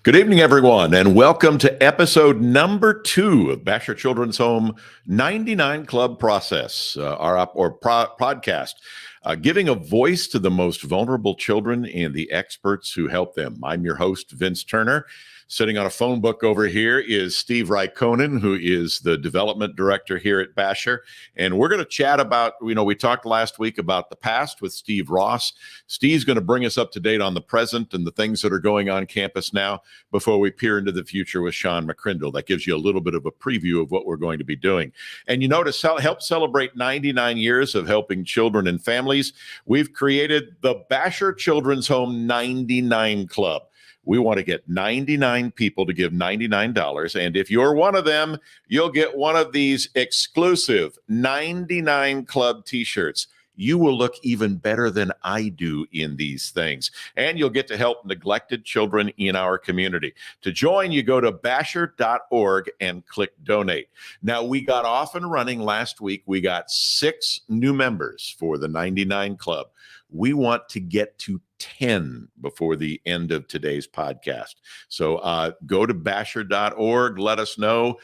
Good evening, everyone, and welcome to episode number 2 of Bashor Children's Home 99 Club Process, podcast, giving a voice to the most vulnerable children and the experts who help them. I'm your host, Vince Turner. Sitting on a phone book over here is Steve Riikonen, who is the development director here at Bashor. And we're going to chat about, we talked last week about the past with Steve Ross. Steve's going to bring us up to date on the present and the things that are going on campus now before we peer into the future with Sean McCrindle. That gives you a little bit of a preview of what we're going to be doing. And to help celebrate 99 years of helping children and families, we've created the Bashor Children's Home 99 Club. We want to get 99 people to give $99. And if you're one of them, you'll get one of these exclusive 99 Club t-shirts. You will look even better than I do in these things. And you'll get to help neglected children in our community. To join, you go to bashor.org and click donate. Now, we got off and running last week. We got 6 new members for the 99 Club. We want to get to 10 before the end of today's podcast. So go to bashor.org. Let us know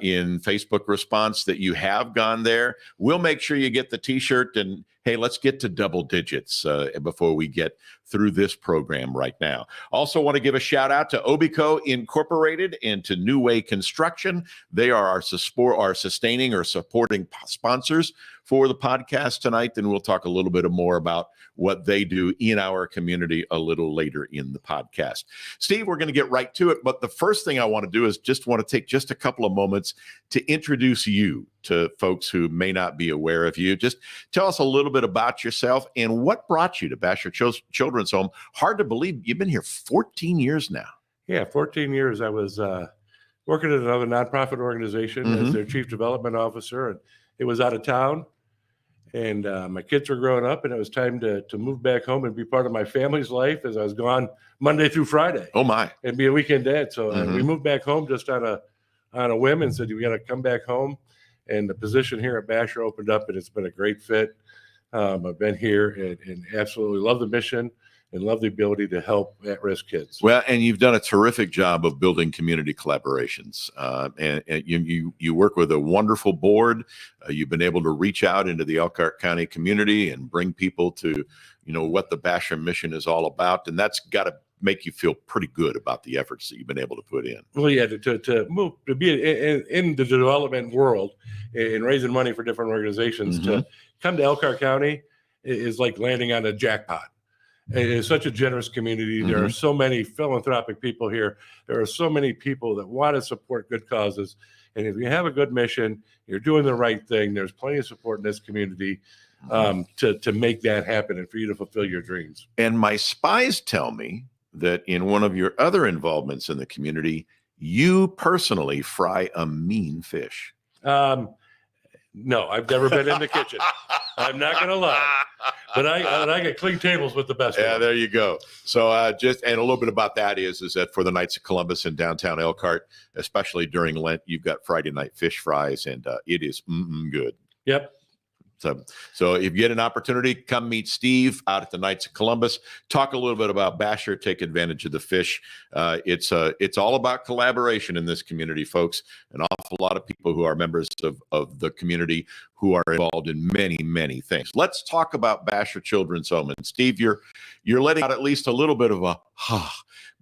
in Facebook response that you have gone there. We'll make sure you get the t-shirt. And hey, let's get to double digits before we get through this program right now. Also want to give a shout out to Obico Incorporated and to New Way Construction. They are our sustaining or supporting sponsors for the podcast tonight. Then we'll talk a little bit more about what they do in our community a little later in the podcast. Steve, we're going to get right to it. But the first thing I want to do is just want to take just a couple of moments to introduce you to folks who may not be aware of you. Just tell us a little bit about yourself and what brought you to Bashor Children's Home. Hard to believe you've been here 14 years now. Yeah, 14 years. I was working at another nonprofit organization as their chief development officer, and it was out of town. And my kids were growing up, and it was time to move back home and be part of my family's life as I was gone Monday through Friday. Oh, my. And be a weekend dad. So we moved back home just on a whim and said, we got to come back home. And the position here at Bashor opened up, and it's been a great fit. I've been here and absolutely love the mission and love the ability to help at-risk kids. Well, and you've done a terrific job of building community collaborations. And you work with a wonderful board. You've been able to reach out into the Elkhart County community and bring people to, what the Bashor mission is all about. And that's got to make you feel pretty good about the efforts that you've been able to put in. Well, yeah, to move, to be in the development world and raising money for different organizations, to come to Elkhart County is like landing on a jackpot. It is such a generous community. There are so many philanthropic people here. There are so many people that want to support good causes. And if you have a good mission, you're doing the right thing, there's plenty of support in this community to make that happen and for you to fulfill your dreams. And my spies tell me that in one of your other involvements in the community, you personally fry a mean fish. No, I've never been in the kitchen. I'm not going to lie. But I get clean tables with the best. Yeah, there you go. So and a little bit about that is that for the Knights of Columbus in downtown Elkhart, especially during Lent, you've got Friday night fish fries, and it is good. Yep. So if you get an opportunity, come meet Steve out at the Knights of Columbus. Talk a little bit about Bashor. Take advantage of the fish. It's all about collaboration in this community, folks. An awful lot of people who are members of the community who are involved in many, many things. Let's talk about Bashor Children's Home. And Steve, you're letting out at least a little bit of a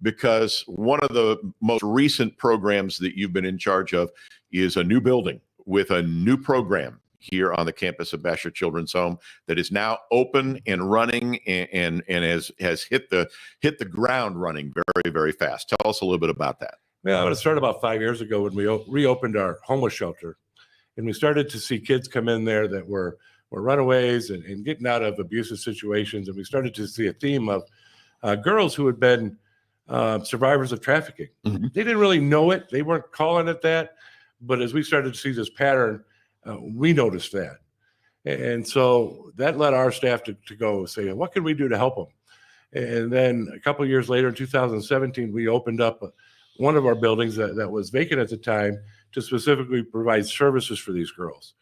because one of the most recent programs that you've been in charge of is a new building with a new program here on the campus of Bashor Children's Home that is now open and running and has hit the ground running very, very fast. Tell us a little bit about that. Well, it started about 5 years ago when we reopened our homeless shelter, and we started to see kids come in there that were runaways and getting out of abusive situations, and we started to see a theme of girls who had been survivors of trafficking. They didn't really know it; they weren't calling it that, but as we started to see this pattern, we noticed that. And so that led our staff to go say, what can we do to help them? And then a couple of years later, in 2017, we opened up one of our buildings that was vacant at the time to specifically provide services for these girls.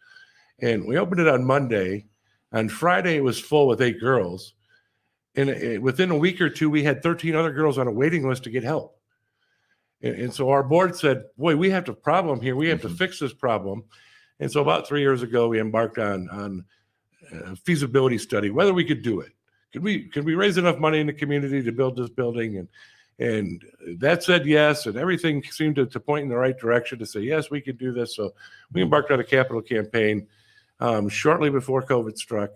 And we opened it on Monday. On Friday, it was full with 8 girls. And within a week or two, we had 13 other girls on a waiting list to get help. And so our board said, boy, we have a problem here. We have to fix this problem. And so about 3 years ago, we embarked on a feasibility study, whether we could do it. Could we raise enough money in the community to build this building? And that said yes, and everything seemed to point in the right direction to say, yes, we could do this. So we embarked on a capital campaign shortly before COVID struck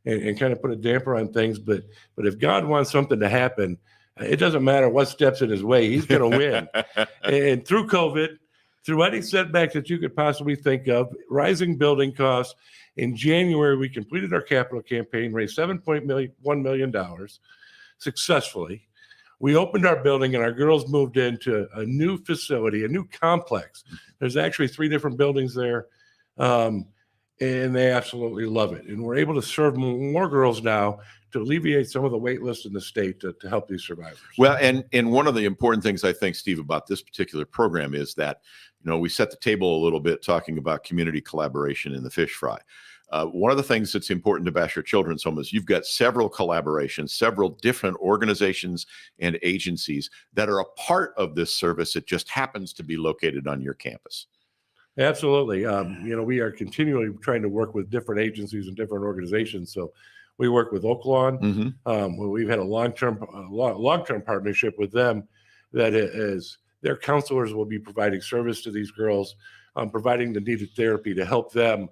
and kind of put a damper on things. But if God wants something to happen, it doesn't matter what steps in his way, he's going to win. And through COVID, through any setback that you could possibly think of, rising building costs, in January, we completed our capital campaign, raised $7.1 million successfully. We opened our building and our girls moved into a new facility, a new complex. There's actually 3 different buildings there, and they absolutely love it. And we're able to serve more girls now to alleviate some of the wait lists in the state to help these survivors. Well, and one of the important things I think, Steve, about this particular program is that, we set the table a little bit talking about community collaboration in the fish fry. One of the things that's important to Bashor Children's Home is you've got several collaborations, several different organizations and agencies that are a part of this service. It just happens to be located on your campus. Absolutely. We are continually trying to work with different agencies and different organizations. So we work with Oaklawn. We've had a long-term partnership with them that is their counselors will be providing service to these girls, providing the needed therapy to help them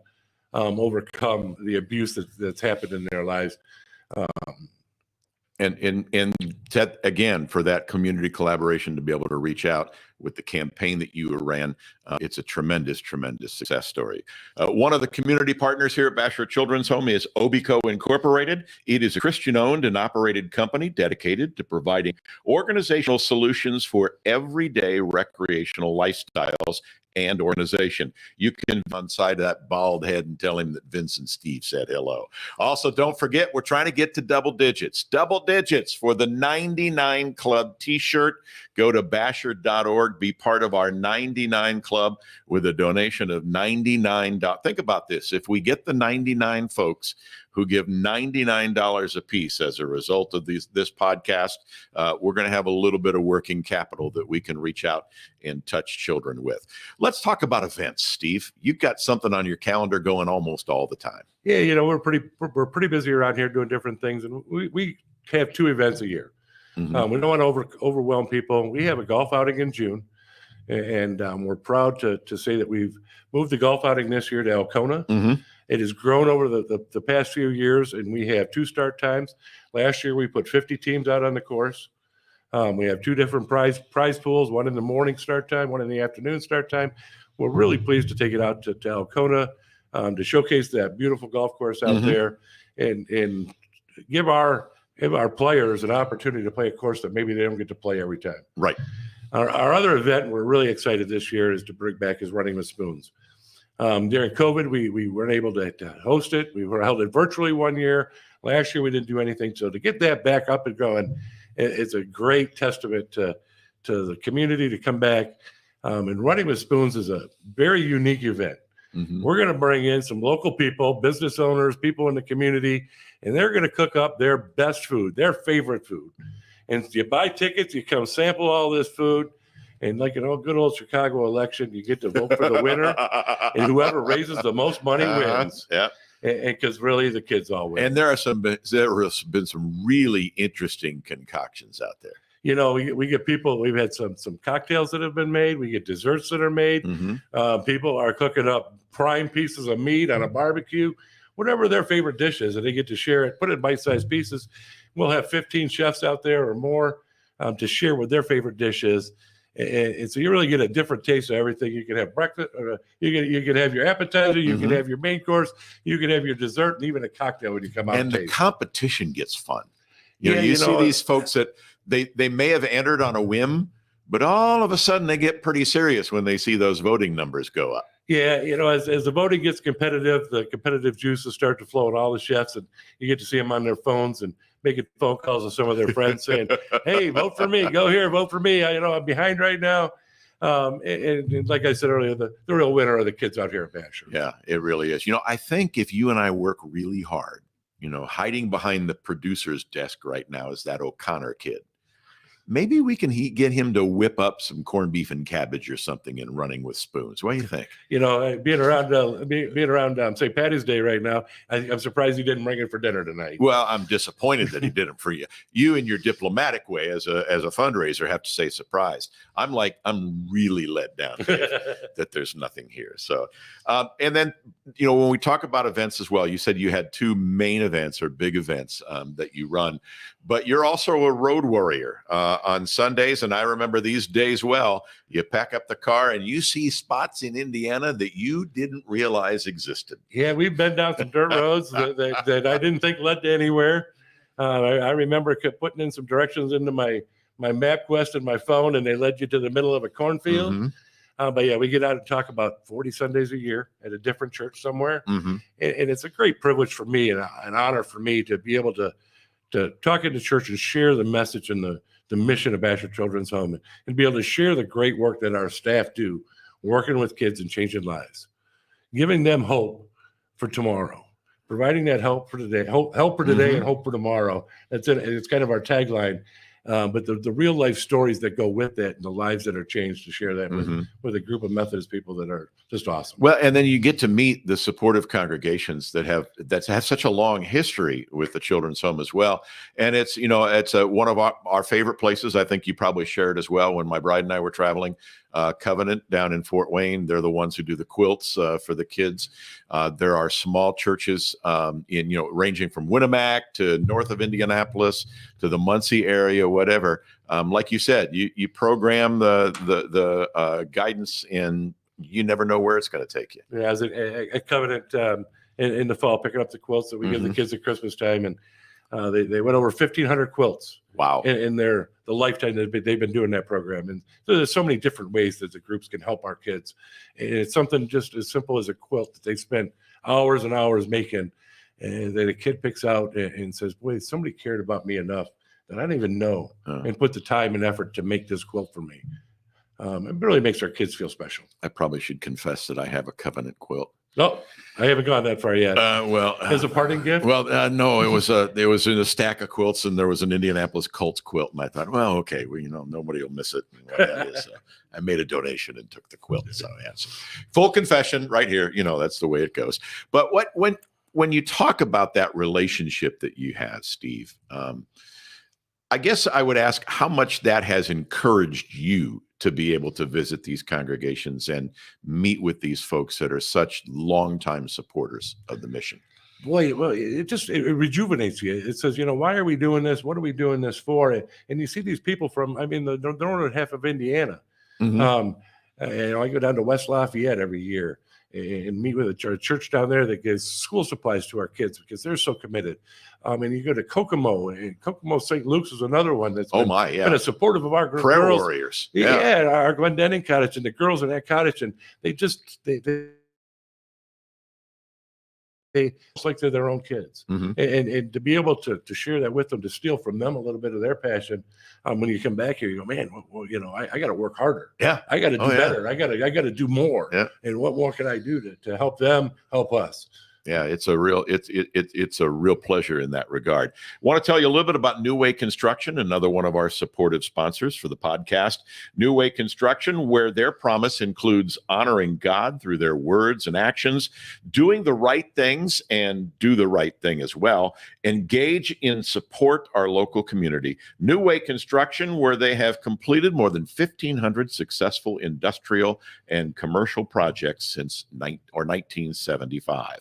overcome the abuse that's happened in their lives. And that, again, for that community collaboration to be able to reach out with the campaign that you ran, it's a tremendous, tremendous success story. One of the community partners here at Bashor Children's Home is Obico Incorporated. It is a Christian-owned and operated company dedicated to providing organizational solutions for everyday recreational lifestyles and organization. You can on side of that bald head and tell him that Vince and Steve said hello. Also, don't forget, we're trying to get to double digits for the 99 Club t-shirt. Go to Bashor.org, be part of our 99 Club with a donation of $99. Think about this. If we get the 99 folks who give $99 a piece as a result of this podcast, we're going to have a little bit of working capital that we can reach out and touch children with. Let's talk about events, Steve. You've got something on your calendar going almost all the time. Yeah, we're pretty busy around here doing different things, and we have 2 events a year. We don't want to overwhelm people. We have a golf outing in June, and we're proud to say that we've moved the golf outing this year to Alcona. It has grown over the past few years, and we have 2 start times. Last year, we put 50 teams out on the course. We have 2 different prize pools, one in the morning start time, one in the afternoon start time. We're really pleased to take it out to Alcona to showcase that beautiful golf course out there and give our players an opportunity to play a course that maybe they don't get to play every time. Right. Our other event we're really excited this year is to bring back is Running with Spoons. During COVID, we weren't able to host it. We held it virtually one year. Last year, we didn't do anything. So to get that back up and going, it's a great testament to the community to come back. And Running with Spoons is a very unique event. We're going to bring in some local people, business owners, people in the community, and they're going to cook up their best food, their favorite food. And you buy tickets, you come sample all this food. And like an good old Chicago election, you get to vote for the winner, and whoever raises the most money wins. Yeah, and because really the kids all win. And there has been some really interesting concoctions out there. We get people. We've had some cocktails that have been made. We get desserts that are made. People are cooking up prime pieces of meat on a barbecue, whatever their favorite dish is, and they get to share it. Put it in bite-sized pieces. We'll have 15 chefs out there or more to share what their favorite dish is. And so you really get a different taste of everything. You can have breakfast, or you can have your appetizer, you can have your main course, you can have your dessert, and even a cocktail when you come out. And the competition gets fun. You see these folks that they may have entered on a whim, but all of a sudden they get pretty serious when they see those voting numbers go up. Yeah, as the voting gets competitive, the competitive juices start to flow in all the chefs, and you get to see them on their phones and making phone calls to some of their friends saying, hey, vote for me, go here, vote for me. I'm behind right now. And like I said earlier, the real winner are the kids out here at Bashor. Yeah, it really is. I think if you and I work really hard, hiding behind the producer's desk right now is that O'Connor kid. maybe we can get him to whip up some corned beef and cabbage or something and running with spoons. What do you think? Being around St. Patty's Day right now, I'm surprised he didn't bring it for dinner tonight. Well, I'm disappointed that he didn't for you. You, in your diplomatic way, as a fundraiser, have to say surprised. I'm really let down, Dave, that there's nothing here. So, and then when we talk about events as well, you said you had two main events or big events that you run, but you're also a road warrior on Sundays. And I remember these days well. You pack up the car and you see spots in Indiana that you didn't realize existed. Yeah, we've been down some dirt roads that I didn't think led to anywhere. I remember putting in some directions into my MapQuest and my phone, and they led you to the middle of a cornfield. Mm-hmm. But yeah, we get out and talk about 40 Sundays a year at a different church somewhere. Mm-hmm. And it's a great privilege for me and an honor for me to be able to talk in the church and share the message and the mission of Bashor Children's Home, and be able to share the great work that our staff do, working with kids and changing lives, giving them hope for tomorrow, providing that help for today, hope for today, Mm-hmm. and hope for tomorrow. That's it. It's kind of our tagline. But the real life stories that go with it and the lives that are changed, to share that Mm-hmm. with a group of Methodist people that are just awesome. Well, and then you get to meet the supportive congregations that have such a long history with the Children's Home as well. And it's one of our favorite places. I think you probably shared as well when my bride and I were traveling. Covenant down in Fort Wayne. They're the ones who do the quilts for the kids. There are small churches ranging from Winnemac to north of Indianapolis to the Muncie area, whatever. Like you said, you program the guidance, and you never know where it's going to take you. Yeah, as a Covenant in the fall, picking up the quilts that we give the kids at Christmas time, and they went over 1,500 quilts. Wow! In the lifetime that they've been doing that program, and so there's so many different ways that the groups can help our kids. And it's something just as simple as a quilt that they spend hours and hours making, and that a kid picks out and says, "Boy, somebody cared about me enough that I didn't even know, and put the time and effort to make this quilt for me." It really makes our kids feel special. I probably should confess that I have a Covenant quilt. No, I haven't gone that far yet. As a parting gift? Well, no, it was in a stack of quilts, and there was an Indianapolis Colts quilt, and I thought, well, okay, nobody will miss it. I made a donation and took the quilt. So yes, full confession right here. That's the way it goes. But when you talk about that relationship that you have, Steve, I guess I would ask how much that has encouraged you to be able to visit these congregations and meet with these folks that are such longtime supporters of the mission. Boy, well, it rejuvenates you. It says, why are we doing this? What are we doing this for? And you see these people from, the northern half of Indiana. Mm-hmm. I go down to West Lafayette every year and meet with a church down there that gives school supplies to our kids because they're so committed. And you go to Kokomo, and Kokomo St. Luke's is another one that's been a supportive of our prayer girls. Warriors. Yeah, our Glendenning cottage and the girls in that cottage, and they just it's like they're their own kids. Mm-hmm. And to be able to share that with them, to steal from them a little bit of their passion. When you come back here, you go, man, I got to work harder. Yeah, I got to do better. I got to do more. Yeah. And what more can I do to help them help us? Yeah, it's a real pleasure in that regard. I want to tell you a little bit about New Way Construction, another one of our supportive sponsors for the podcast. New Way Construction, where their promise includes honoring God through their words and actions, doing the right things and do the right thing as well. Engage in support our local community. New Way Construction, where they have completed more than 1,500 successful industrial and commercial projects since 1975.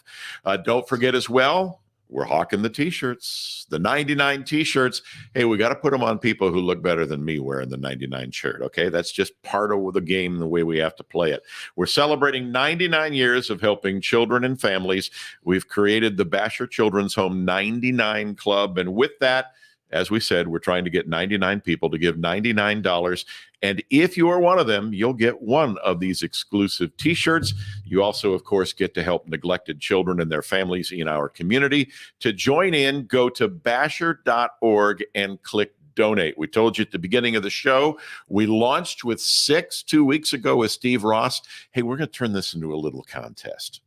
Don't forget as well, we're hawking the T-shirts, the 99 T-shirts. Hey, we got to put them on people who look better than me wearing the 99 shirt, okay? That's just part of the game, the way we have to play it. We're celebrating 99 years of helping children and families. We've created the Bashor Children's Home 99 Club, and with that, as we said, we're trying to get 99 people to give $99. And if you are one of them, you'll get one of these exclusive T-shirts. You also, of course, get to help neglected children and their families in our community. To join in, go to bashor.org and click donate. We told you at the beginning of the show, we launched with 6 2 weeks ago with Steve Ross. Hey, we're going to turn this into a little contest.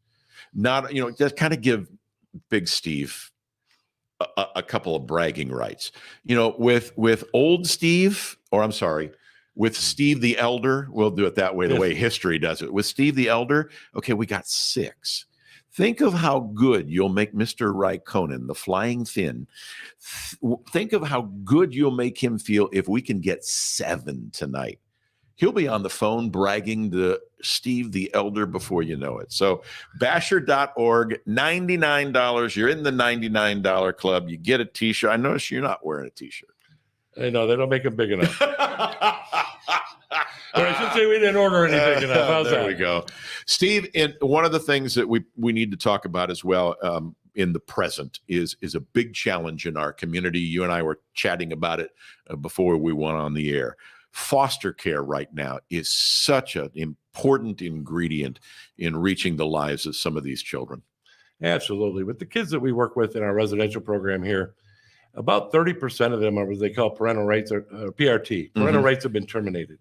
Not, just kind of give Big Steve a couple of bragging rights. With old Steve, or I'm sorry, with Steve the Elder, we'll do it that way, the way history does it. With Steve the Elder, okay, we got 6. Think of how good you'll make Mr. Riikonen, the flying Finn. Think of how good you'll make him feel if we can get 7 tonight. He'll be on the phone bragging to Steve the Elder before you know it. So Bashor.org, $99. You're in the $99 club. You get a T-shirt. I notice you're not wearing a T-shirt. I know, they don't make them big enough. Or I should say we didn't order any big enough. How's there that? we go. Steve, and one of the things that we need to talk about as well in the present is a big challenge in our community. You and I were chatting about it before we went on the air. Foster care right now is such an important ingredient in reaching the lives of some of these children. Absolutely. With the kids that we work with in our residential program here, about 30% of them are what they call parental rights, or PRT. Parental rights have been terminated.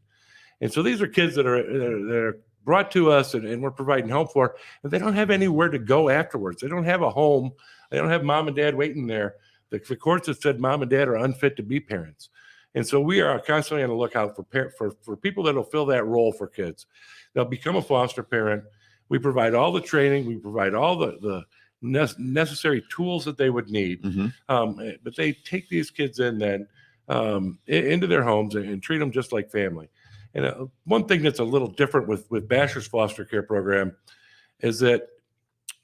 And so these are kids that are brought to us and we're providing home for, and they don't have anywhere to go afterwards. They don't have a home. They don't have mom and dad waiting there. The courts have said mom and dad are unfit to be parents. And so we are constantly on the lookout for people that will fill that role for kids. They'll become a foster parent. We provide all the training. We provide all the necessary tools that they would need. But they take these kids in then into their homes and treat them just like family. And one thing that's a little different with Bashor's foster care program is that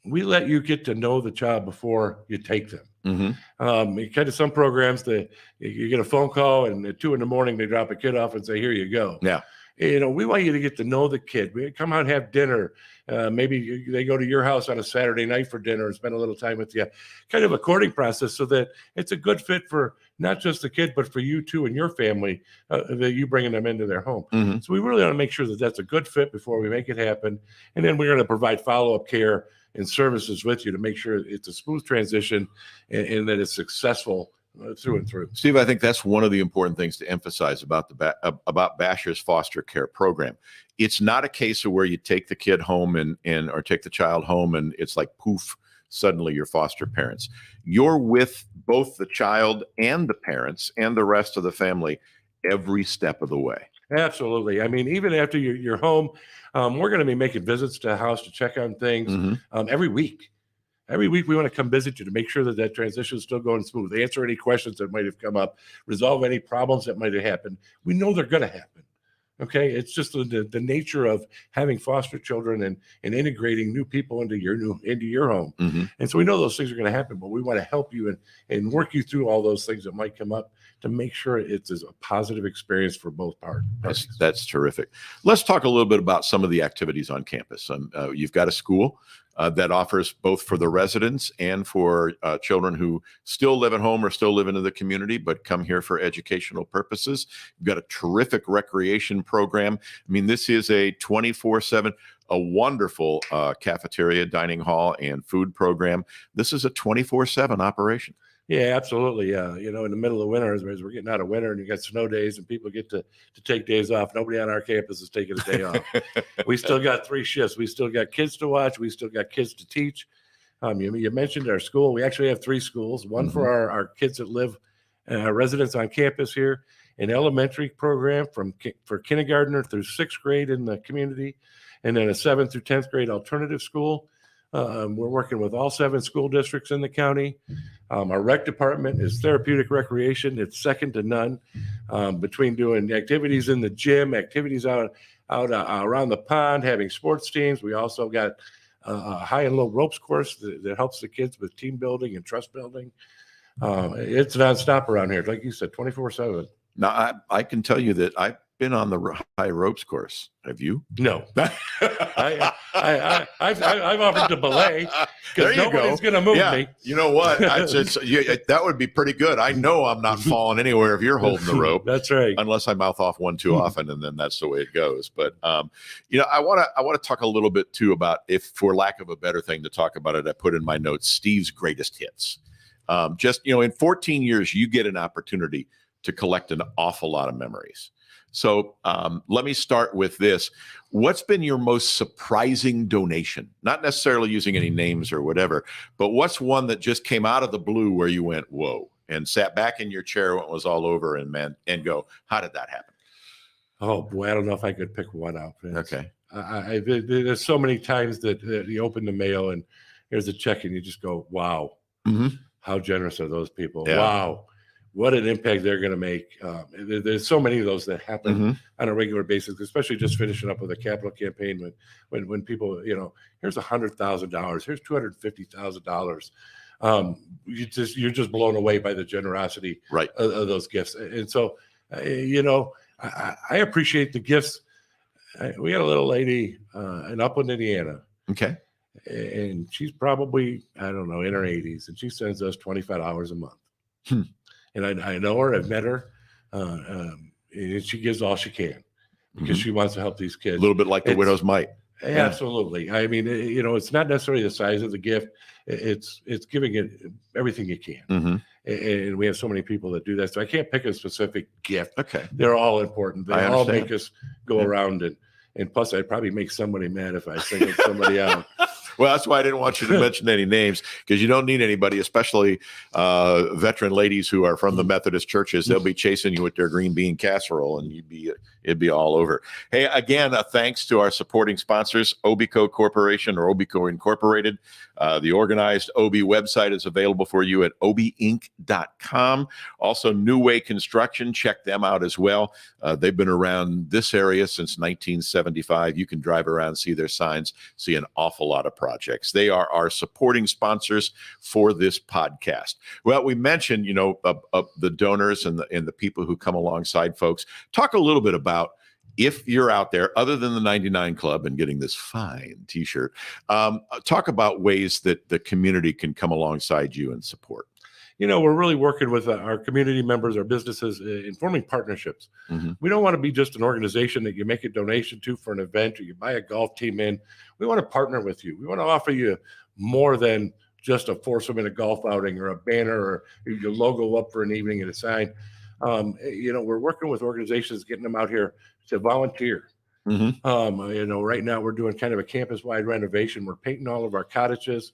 we let you get to know the child before you take them. Kind of some programs that you get a phone call and at 2 a.m. they drop a kid off and say, here you go. Yeah. We want you to get to know the kid. We come out and have dinner. Maybe they go to your house on a Saturday night for dinner and spend a little time with you. Kind of a courting process so that it's a good fit for not just the kid, but for you too and your family, that you bringing them into their home. So we really want to make sure that that's a good fit before we make it happen. And then we're going to provide follow-up care and services with you to make sure it's a smooth transition and that it's successful through and through. Steve, I think that's one of the important things to emphasize about about Bashor's foster care program. It's not a case of where you take the kid home or take the child home and it's like poof, suddenly you're foster parents. You're with both the child and the parents and the rest of the family every step of the way. Absolutely. I mean, even after you're home, we're going to be making visits to the house to check on things every week. Every week, we want to come visit you to make sure that transition is still going smooth, answer any questions that might have come up, resolve any problems that might have happened. We know they're going to happen. Okay, it's just the nature of having foster children and integrating new people into your home. And so we know those things are going to happen, but we want to help you and work you through all those things that might come up to make sure it's a positive experience for both parties. That's terrific. Let's talk a little bit about some of the activities on campus. You've got a school that offers both for the residents and for children who still live at home or still live in the community, but come here for educational purposes. You've got a terrific recreation program. I mean, this is a 24/7, a wonderful cafeteria, dining hall, and food program. This is a 24/7 operation. Yeah, absolutely. In the middle of winter, as we're getting out of winter and you got snow days and people get to take days off, nobody on our campus is taking a day off. We still got 3 shifts. We still got kids to watch. We still got kids to teach. You mentioned our school. We actually have 3 schools, one for our kids that live, residents on campus here, an elementary program for kindergartner through 6th grade in the community, and then a 7th through 10th grade alternative school. We're working with all 7 school districts in the county. Our rec department is therapeutic recreation. It's second to none, between doing activities in the gym, activities out around the pond, having sports teams. We also got a high and low ropes course that helps the kids with team building and trust building. It's nonstop around here. Like you said, 24/7. Now, I can tell you that I've been on the high ropes course. Have you? No. I've offered to belay because nobody's going to move me. You know what? That would be pretty good. I know I'm not falling anywhere if you're holding the rope. That's right. Unless I mouth off one too often, and then that's the way it goes. But I want to talk a little bit too about, if for lack of a better thing to talk about it, I put in my notes Steve's greatest hits. In 14 years, you get an opportunity to collect an awful lot of memories. So let me start with this. What's been your most surprising donation? Not necessarily using any names or whatever, but what's one that just came out of the blue where you went, whoa, and sat back in your chair when it was all over and go, how did that happen? Oh boy, I don't know if I could pick one out, Vince. Okay. There's so many times that you open the mail and here's a check and you just go, wow, how generous are those people? Yeah. Wow, what an impact they're going to make. There's so many of those that happen on a regular basis, especially just finishing up with a capital campaign when people, here's $100,000, here's $250,000. You're just blown away by the generosity of those gifts. And so, I appreciate the gifts. We had a little lady in Upland, Indiana. Okay. And she's probably, I don't know, in her 80s. And she sends us $25 a month. And I know her, I've met her. And she gives all she can because she wants to help these kids. A little bit like the widow's mite. Absolutely. I mean, it's not necessarily the size of the gift. It's giving it everything you can. And we have so many people that do that. So I can't pick a specific gift. Okay. They're all important. They all make us go around. And plus, I'd probably make somebody mad if I singled somebody out. Well, that's why I didn't want you to mention any names, because you don't need anybody, especially veteran ladies who are from the Methodist churches. They'll be chasing you with their green bean casserole, and it'd be all over. Hey, again, thanks to our supporting sponsors, Obico Corporation or Obico Incorporated. The organized Obi website is available for you at obiinc.com. Also, New Way Construction, check them out as well. They've been around this area since 1975. You can drive around, see their signs, see an awful lot of projects. They are our supporting sponsors for this podcast. Well, we mentioned, the donors and the people who come alongside folks. Talk a little bit about, if you're out there, other than the 99 Club and getting this fine T-shirt, talk about ways that the community can come alongside you and support. We're really working with our community members, our businesses, in forming partnerships. We don't want to be just an organization that you make a donation to for an event or you buy a golf team in. We want to partner with you. We want to offer you more than just a foursome in a golf outing or a banner or your logo up for an evening and a sign. We're working with organizations, getting them out here to volunteer. Right now we're doing kind of a campus-wide renovation. We're painting all of our cottages.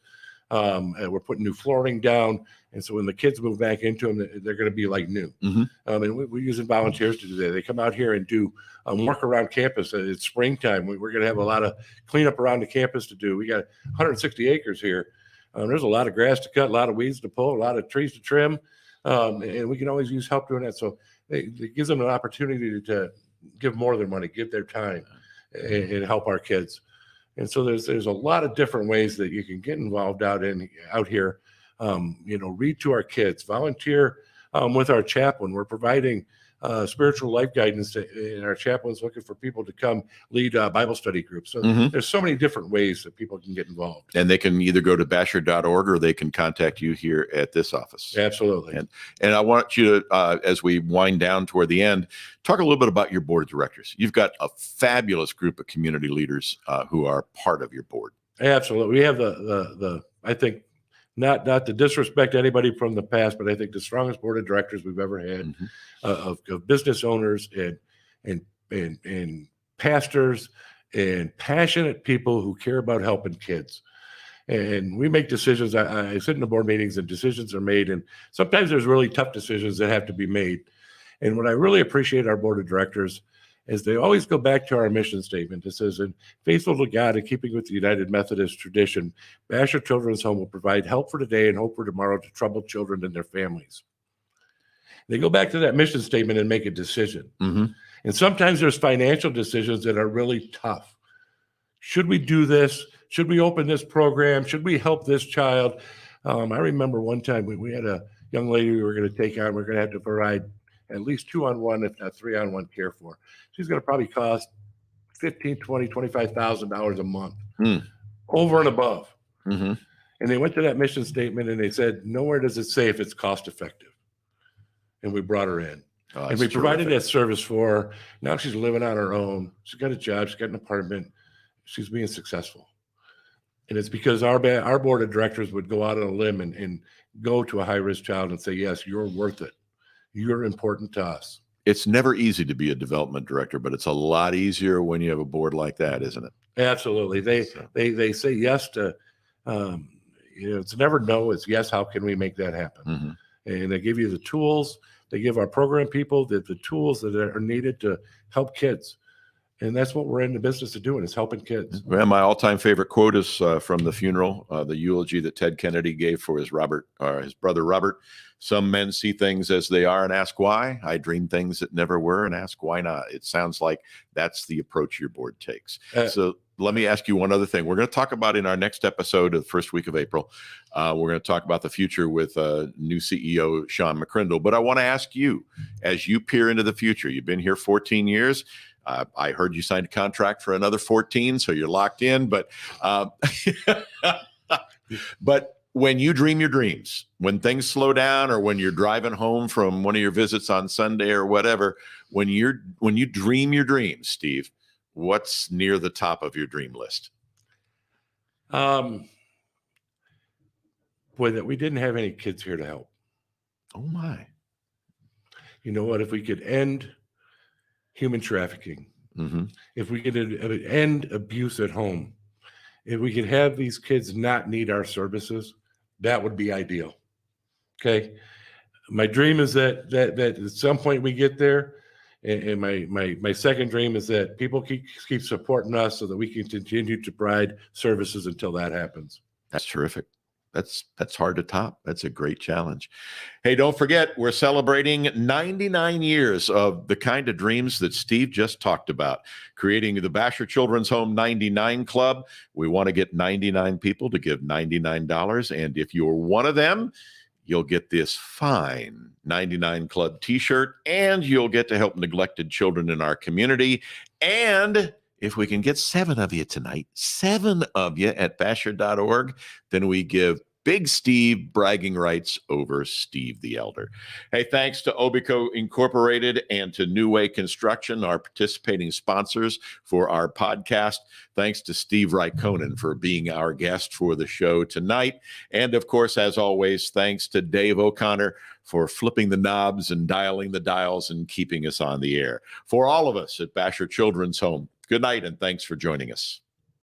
And we're putting new flooring down. And so when the kids move back into them, they're going to be like new. And we're using volunteers to do that. They come out here and do work around campus. It's springtime. We're going to have a lot of cleanup around the campus to do. We got 160 acres here. There's a lot of grass to cut, a lot of weeds to pull, a lot of trees to trim. And we can always use help doing that. So it gives them an opportunity to give more of their money, give their time, and help our kids. And so there's a lot of different ways that you can get involved out here. Read to our kids, volunteer with our chaplain. We're providing spiritual life guidance, and our chaplain's looking for people to come lead Bible study groups. So there's so many different ways that people can get involved. And they can either go to bashor.org or they can contact you here at this office. Absolutely. And I want you to, as we wind down toward the end, talk a little bit about your board of directors. You've got a fabulous group of community leaders who are part of your board. Absolutely. We have the I think, not to disrespect anybody from the past, but I think the strongest board of directors we've ever had of business owners and pastors and passionate people who care about helping kids. And we make decisions. I sit in the board meetings and decisions are made. And sometimes there's really tough decisions that have to be made. And what I really appreciate our board of directors is they always go back to our mission statement. It says, "And faithful to God and keeping with the United Methodist tradition, Bashor Children's Home will provide help for today and hope for tomorrow to troubled children and their families." They go back to that mission statement and make a decision. And sometimes there's financial decisions that are really tough. Should we do this? Should we open this program? Should we help this child? I remember one time we had a young lady we were going to take on. We're going to have to provide at least 2-on-1, if not 3-on-1 care for. She's going to probably cost $15,000, $20,000, $25,000 a month over and above. And they went to that mission statement and they said, nowhere does it say if it's cost effective. And we brought her in. And we provided that service for her. Now she's living on her own. She's got a job. She's got an apartment. She's being successful. And it's because our board of directors would go out on a limb and go to a high-risk child and say, yes, you're worth it. You're important to us. It's never easy to be a development director, but it's a lot easier when you have a board like that, isn't it? Absolutely. They say yes to, it's never no, it's yes. How can we make that happen? Mm-hmm. And they give you the tools. They give our program people the tools that are needed to help kids. And that's what we're in the business of doing, is helping kids. Well, my all-time favorite quote is from the funeral, the eulogy that Ted Kennedy gave for his brother Robert. Some men see things as they are and ask why. I dream things that never were and ask why not. It sounds like that's the approach your board takes. So let me ask you one other thing. We're going to talk about in our next episode of the first week of April. We're going to talk about the future with new CEO Sean McCrindle. But I want to ask you, as you peer into the future, you've been here 14 years. I heard you signed a contract for another 14, so you're locked in. But but when you dream your dreams, when things slow down, or when you're driving home from one of your visits on Sunday or whatever, when you dream your dreams, Steve, what's near the top of your dream list? Boy, that we didn't have any kids here to help. Oh my! You know what? If we could end human trafficking, Mm-hmm. if we could end abuse at home, if we could have these kids not need our services, that would be ideal. Okay. My dream is that at some point we get there. And my second dream is that people keep supporting us so that we can continue to provide services until that happens. That's terrific. That's hard to top. That's a great challenge. Hey, don't forget, we're celebrating 99 years of the kind of dreams that Steve just talked about, creating the Bashor Children's Home 99 Club. We want to get 99 people to give $99. And if you're one of them, you'll get this fine 99 Club t-shirt, and you'll get to help neglected children in our community. And if we can get 7 of you tonight, 7 of you at bashor.org, then we give Big Steve bragging rights over Steve the Elder. Hey, thanks to Obico Incorporated and to New Way Construction, our participating sponsors for our podcast. Thanks to Steve Riikonen for being our guest for the show tonight. And of course, as always, thanks to Dave O'Connor for flipping the knobs and dialing the dials and keeping us on the air. For all of us at Bashor Children's Home, good night and thanks for joining us.